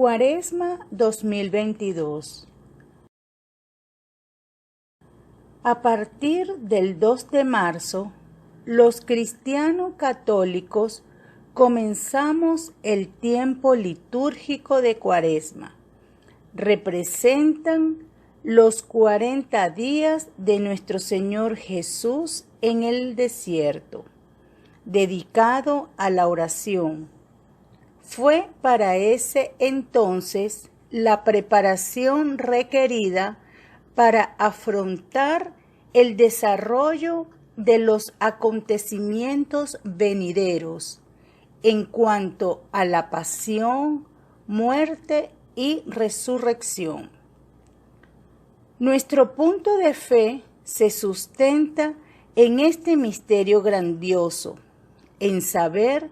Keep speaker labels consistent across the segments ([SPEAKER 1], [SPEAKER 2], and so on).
[SPEAKER 1] Cuaresma 2022. A partir del 2 de marzo, los cristianos católicos comenzamos el tiempo litúrgico de Cuaresma. Representan los 40 días de nuestro Señor Jesús en el desierto, dedicado a la oración. Fue para ese entonces la preparación requerida para afrontar el desarrollo de los acontecimientos venideros en cuanto a la pasión, muerte y resurrección. Nuestro punto de fe se sustenta en este misterio grandioso, en saber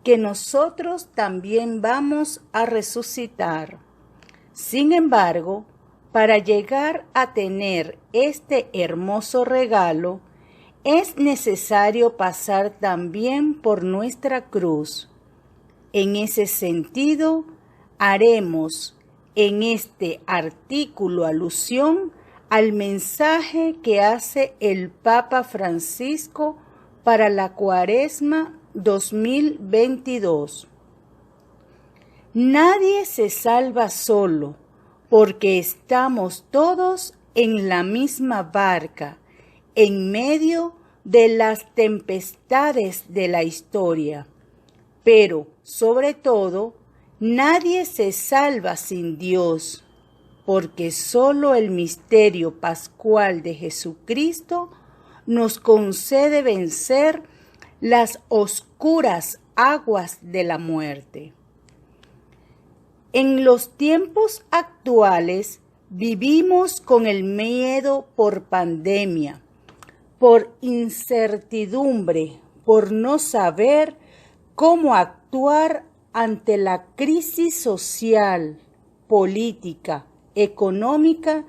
[SPEAKER 1] que nosotros también vamos a resucitar. Sin embargo, para llegar a tener este hermoso regalo, es necesario pasar también por nuestra cruz. En ese sentido, haremos en este artículo alusión al mensaje que hace el Papa Francisco para la Cuaresma 2022. Nadie se salva solo, porque estamos todos en la misma barca, en medio de las tempestades de la historia. Pero, sobre todo, nadie se salva sin Dios, porque solo el misterio pascual de Jesucristo nos concede vencer las oscuras aguas de la muerte. En los tiempos actuales vivimos con el miedo por pandemia, por incertidumbre, por no saber cómo actuar ante la crisis social, política, económica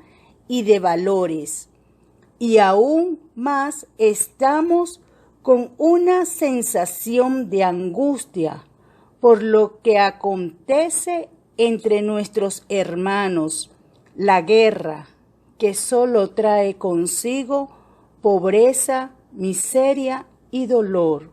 [SPEAKER 1] y de valores. Y aún más estamos con una sensación de angustia por lo que acontece entre nuestros hermanos, la guerra, que solo trae consigo pobreza, miseria y dolor.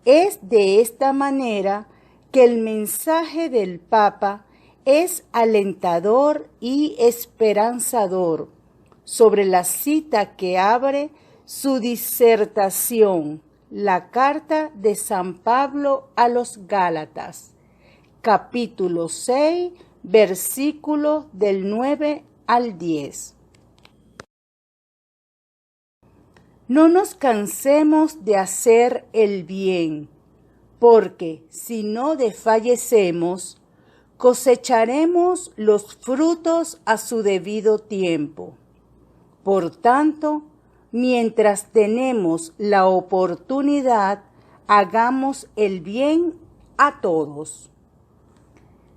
[SPEAKER 1] Es de esta manera que el mensaje del Papa es alentador y esperanzador sobre la cita que abre su disertación, la carta de San Pablo a los Gálatas, capítulo 6, versículos del 9 al 10. No nos cansemos de hacer el bien, porque si no desfallecemos, cosecharemos los frutos a su debido tiempo. Por tanto, mientras tenemos la oportunidad, hagamos el bien a todos.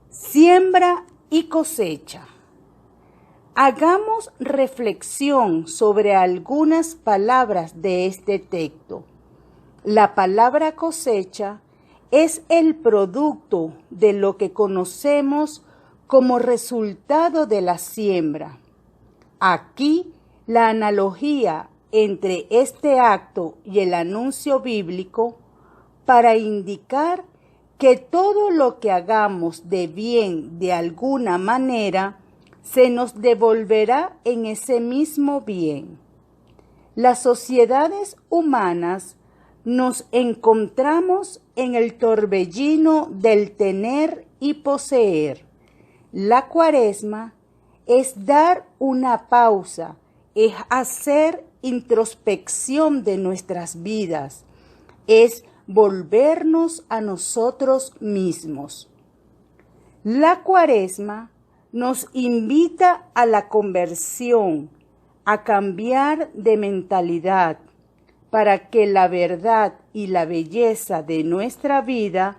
[SPEAKER 1] Siembra y cosecha. Hagamos reflexión sobre algunas palabras de este texto. La palabra cosecha es el producto de lo que conocemos como resultado de la siembra. Aquí, la analogía entre este acto y el anuncio bíblico para indicar que todo lo que hagamos de bien de alguna manera se nos devolverá en ese mismo bien. Las sociedades humanas nos encontramos en el torbellino del tener y poseer. La Cuaresma es dar una pausa, es hacer introspección de nuestras vidas, es volvernos a nosotros mismos. La Cuaresma nos invita a la conversión, a cambiar de mentalidad, para que la verdad y la belleza de nuestra vida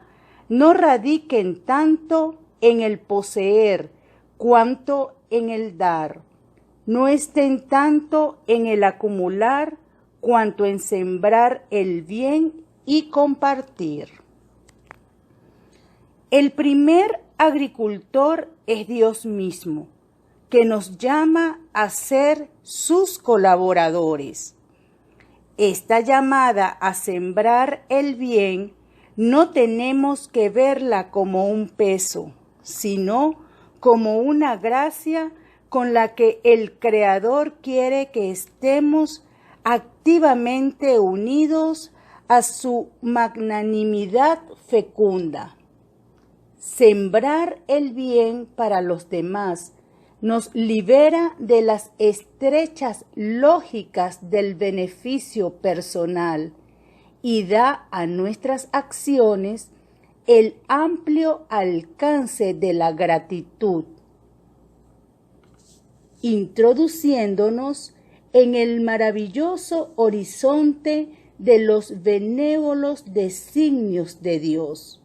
[SPEAKER 1] no radiquen tanto en el poseer cuanto en el dar, no estén tanto en el acumular cuanto en sembrar el bien y compartir. El primer agricultor es Dios mismo, que nos llama a ser sus colaboradores. Esta llamada a sembrar el bien no tenemos que verla como un peso, sino como una gracia con la que el Creador quiere que estemos activamente unidos a su magnanimidad fecunda. Sembrar el bien para los demás nos libera de las estrechas lógicas del beneficio personal y da a nuestras acciones el amplio alcance de la gratitud, introduciéndonos en el maravilloso horizonte de los benévolos designios de Dios.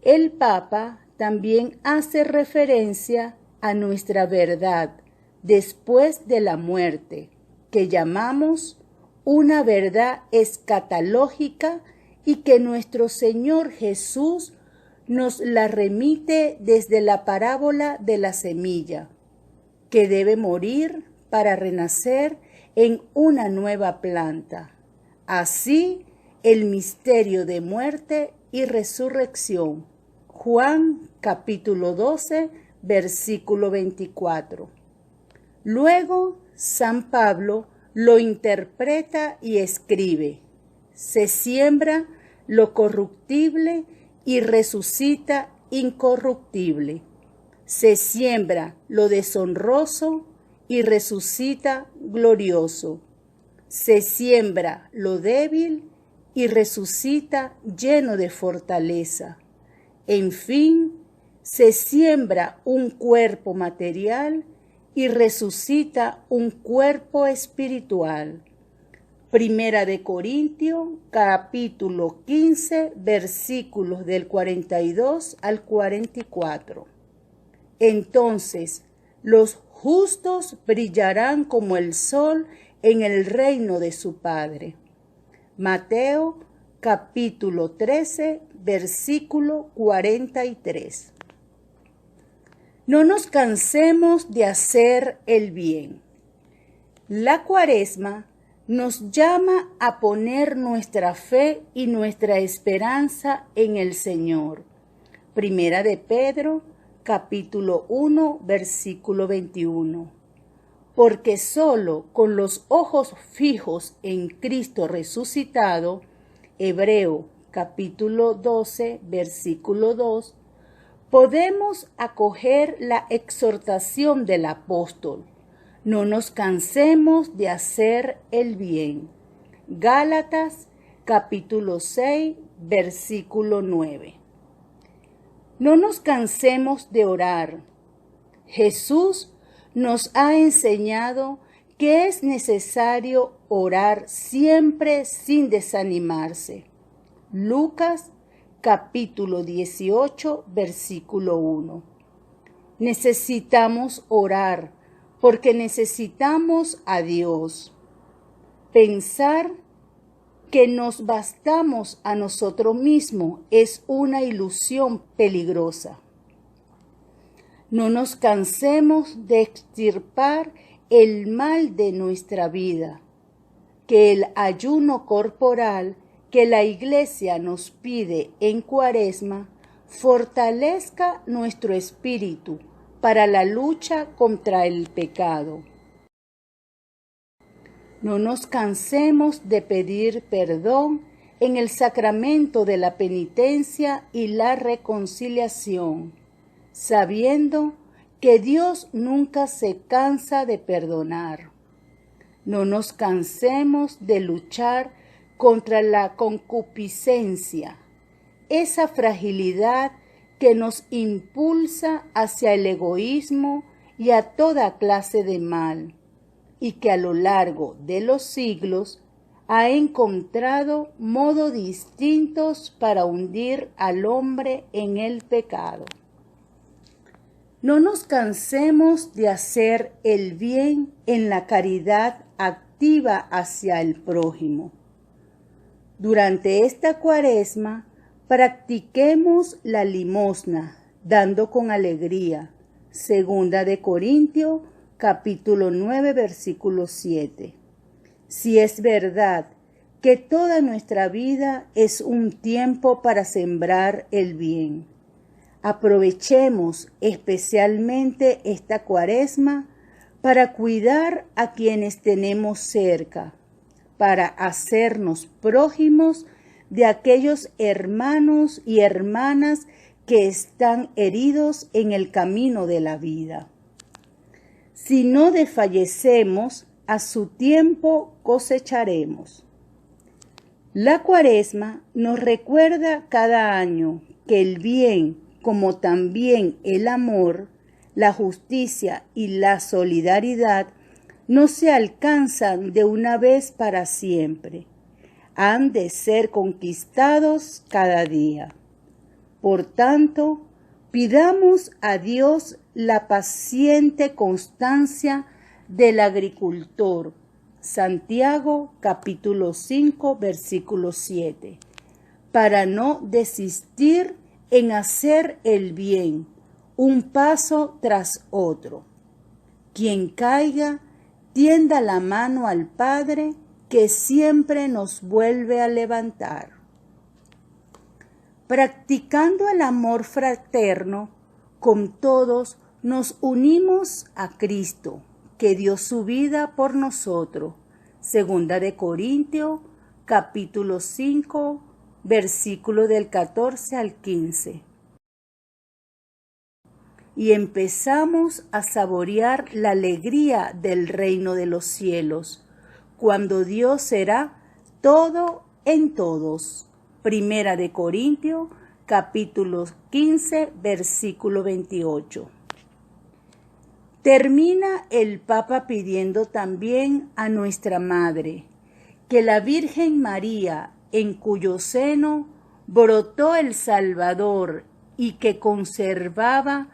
[SPEAKER 1] El Papa también hace referencia a nuestra verdad después de la muerte, que llamamos una verdad escatológica y que nuestro Señor Jesús nos la remite desde la parábola de la semilla, que debe morir para renacer en una nueva planta. Así, el misterio de muerte y resurrección. Juan capítulo 12, versículo 24. Luego, San Pablo lo interpreta y escribe: se siembra lo corruptible y resucita incorruptible. Se siembra lo deshonroso y resucita glorioso. Se siembra lo débil y resucita lleno de fortaleza. En fin, se siembra un cuerpo material y resucita un cuerpo espiritual. Primera de Corintios, capítulo 15, versículos del 42 al 44. Entonces, los justos brillarán como el sol en el reino de su Padre. Mateo, capítulo 13, versículo 43. No nos cansemos de hacer el bien. La Cuaresma nos llama a poner nuestra fe y nuestra esperanza en el Señor. Primera de Pedro, capítulo 1, versículo 21. Porque solo con los ojos fijos en Cristo resucitado, Hebreo, capítulo 12, versículo 2, podemos acoger la exhortación del apóstol: no nos cansemos de hacer el bien. Gálatas, capítulo 6, versículo 9. No nos cansemos de orar. Jesús nos ha enseñado que es necesario orar siempre sin desanimarse. Lucas, capítulo 18, versículo 1. Necesitamos orar porque necesitamos a Dios. Pensar que nos bastamos a nosotros mismos es una ilusión peligrosa. No nos cansemos de extirpar el mal de nuestra vida, que el ayuno corporal que la Iglesia nos pide en Cuaresma fortalezca nuestro espíritu para la lucha contra el pecado. No nos cansemos de pedir perdón en el sacramento de la penitencia y la reconciliación, sabiendo que Dios nunca se cansa de perdonar. No nos cansemos de luchar contra la concupiscencia, esa fragilidad que nos impulsa hacia el egoísmo y a toda clase de mal, y que a lo largo de los siglos ha encontrado modos distintos para hundir al hombre en el pecado. No nos cansemos de hacer el bien en la caridad activa hacia el prójimo. Durante esta Cuaresma Practiquemos la limosna, dando con alegría. Segunda de Corintios, capítulo 9, versículo 7. Si es verdad que toda nuestra vida es un tiempo para sembrar el bien, aprovechemos especialmente esta Cuaresma para cuidar a quienes tenemos cerca, para hacernos prójimos de aquellos hermanos y hermanas que están heridos en el camino de la vida. Si no desfallecemos, a su tiempo cosecharemos. La Cuaresma nos recuerda cada año que el bien, como también el amor, la justicia y la solidaridad, no se alcanzan de una vez para siempre. Han de ser conquistados cada día. Por tanto, pidamos a Dios la paciente constancia del agricultor. Santiago capítulo 5 versículo 7. Para no desistir en hacer el bien, un paso tras otro. Quien caiga, tienda la mano al Padre, que siempre nos vuelve a levantar. Practicando el amor fraterno, con todos nos unimos a Cristo, que dio su vida por nosotros. Segunda de Corintios, capítulo 5, versículo del 14 al 15. Y empezamos a saborear la alegría del reino de los cielos, cuando Dios será todo en todos. Primera de Corintios, capítulo 15, versículo 28. Termina el Papa pidiendo también a nuestra Madre, que la Virgen María, en cuyo seno brotó el Salvador y que conservaba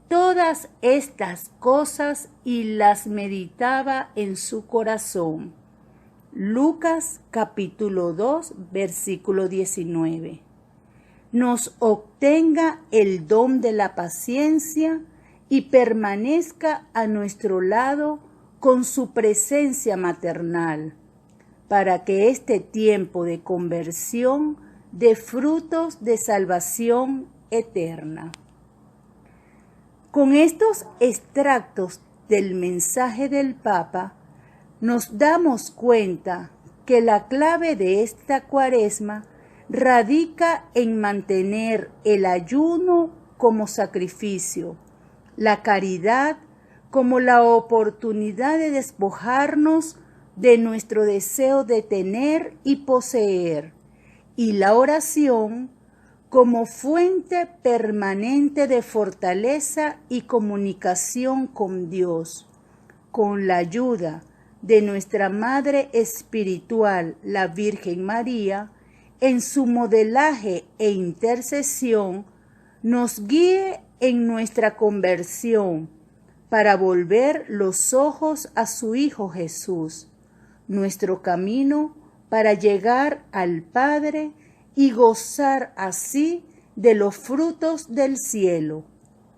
[SPEAKER 1] todas estas cosas y las meditaba en su corazón. Lucas capítulo 2, versículo 19. Nos obtenga el don de la paciencia y permanezca a nuestro lado con su presencia maternal, para que este tiempo de conversión dé frutos de salvación eterna. Con estos extractos del mensaje del Papa, nos damos cuenta que la clave de esta Cuaresma radica en mantener el ayuno como sacrificio, la caridad como la oportunidad de despojarnos de nuestro deseo de tener y poseer, y la oración como fuente permanente de fortaleza y comunicación con Dios, con la ayuda de nuestra Madre Espiritual, la Virgen María, en su modelaje e intercesión, nos guíe en nuestra conversión para volver los ojos a su Hijo Jesús, nuestro camino para llegar al Padre y gozar así de los frutos del cielo,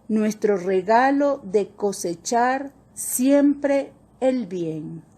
[SPEAKER 1] nuestro regalo de cosechar siempre el bien.